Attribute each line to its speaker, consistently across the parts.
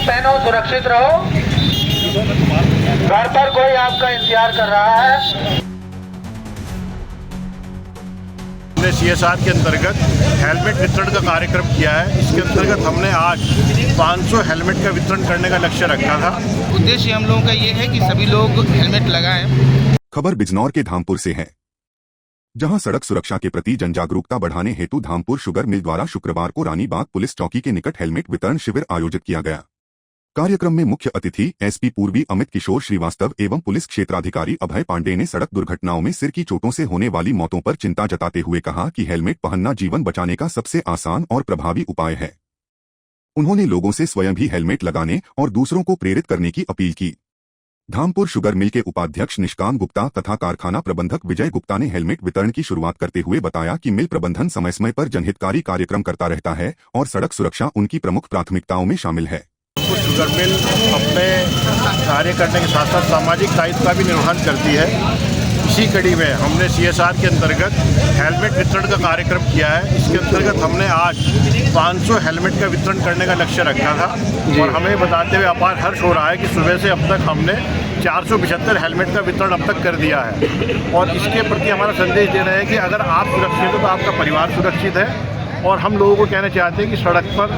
Speaker 1: पहनो, सुरक्षित रहो। घर पर कोई आपका इंतजार कर रहा है।
Speaker 2: हमने CSR के अंतर्गत हेलमेट वितरण का कार्यक्रम किया है। इसके अंतर्गत हमने आज 500 हेलमेट का वितरण करने का लक्ष्य रखा था।
Speaker 3: उद्देश्य हम लोगों का ये है कि सभी लोग हेलमेट लगाएं।
Speaker 4: खबर बिजनौर के धामपुर से है, जहां सड़क सुरक्षा के प्रति जन जागरूकता बढ़ाने हेतु धामपुर शुगर मिल द्वारा शुक्रवार को रानी बाग पुलिस चौकी के निकट हेलमेट वितरण शिविर आयोजित किया गया। कार्यक्रम में मुख्य अतिथि SP पूर्वी अमित किशोर श्रीवास्तव एवं पुलिस क्षेत्राधिकारी अभय पांडे ने सड़क दुर्घटनाओं में सिर की चोटों से होने वाली मौतों पर चिंता जताते हुए कहा कि हेलमेट पहनना जीवन बचाने का सबसे आसान और प्रभावी उपाय है। उन्होंने लोगों से स्वयं भी हेलमेट लगाने और दूसरों को प्रेरित करने की अपील की। धामपुर शुगर मिल के उपाध्यक्ष निष्काम गुप्ता तथा कारखाना प्रबंधक विजय गुप्ता ने हेलमेट वितरण की शुरुआत करते हुए बताया कि मिल प्रबंधन समय समय पर जनहितकारी कार्यक्रम करता रहता है और सड़क सुरक्षा उनकी प्रमुख प्राथमिकताओं में शामिल है।
Speaker 2: शुगर मिल अपने कार्य करने के साथ साथ सामाजिक दायित्व का भी निर्वहन करती है। इसी कड़ी में हमने CSR के अंतर्गत हेलमेट वितरण का कार्यक्रम किया है। इसके अंतर्गत हमने आज 500 हेलमेट का वितरण करने का लक्ष्य रखा था और हमें बताते हुए अपार हर्ष हो रहा है कि सुबह से अब तक हमने 475 हेलमेट का वितरण अब तक कर दिया है। और इसके प्रति हमारा संदेश दे रहे हैं कि अगर आप सुरक्षित हो तो आपका परिवार सुरक्षित है। और हम लोगों को कहना चाहते हैं कि सड़क पर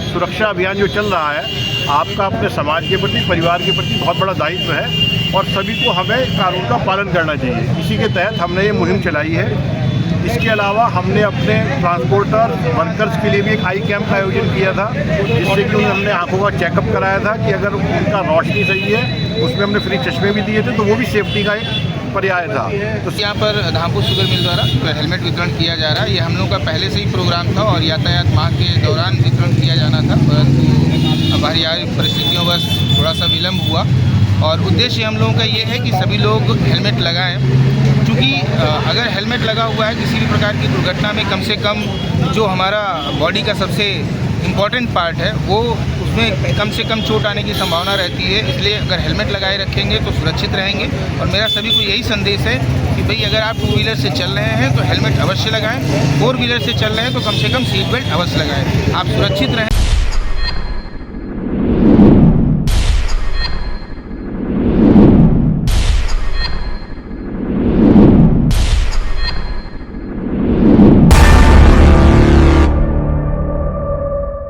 Speaker 2: सुरक्षा अभियान जो चल रहा है, आपका अपने समाज के प्रति, परिवार के प्रति बहुत बड़ा दायित्व है और सभी को हमें कानून का पालन करना चाहिए। इसी के तहत हमने ये मुहिम चलाई है। इसके अलावा हमने अपने ट्रांसपोर्टर वर्कर्स के लिए भी एक आई कैंप का आयोजन किया था, जिससे कि हमने आंखों का चेकअप कराया था कि अगर उनका रोशनी सही है, उसमें हमने फ्री चश्मे भी दिए थे, तो वो भी सेफ्टी का एक पर्याय था।
Speaker 3: तो यहाँ पर धामपुर शुगर मिल द्वारा हेलमेट वितरण किया जा रहा है। ये हम लोग का पहले से ही प्रोग्राम था और यातायात माह के दौरान वितरण किया जाना था, परंतु बाहरी परिस्थितियों बस थोड़ा सा विलम्ब हुआ। और उद्देश्य हम लोगों का ये है कि सभी लोग हेलमेट लगाएं, क्योंकि अगर हेलमेट लगा हुआ है किसी भी प्रकार की दुर्घटना में, कम से कम जो हमारा बॉडी का सबसे इम्पॉर्टेंट पार्ट है वो, उसमें कम से कम चोट आने की संभावना रहती है। इसलिए अगर हेलमेट लगाए रखेंगे तो सुरक्षित रहेंगे। और मेरा सभी को यही संदेश है कि भाई अगर आप 2 व्हीलर से चल रहे हैं तो हेलमेट अवश्य लगाएं, 4 व्हीलर से चल रहे हैं तो कम से कम सीट बेल्ट अवश्य लगाएं। आप सुरक्षित रहें।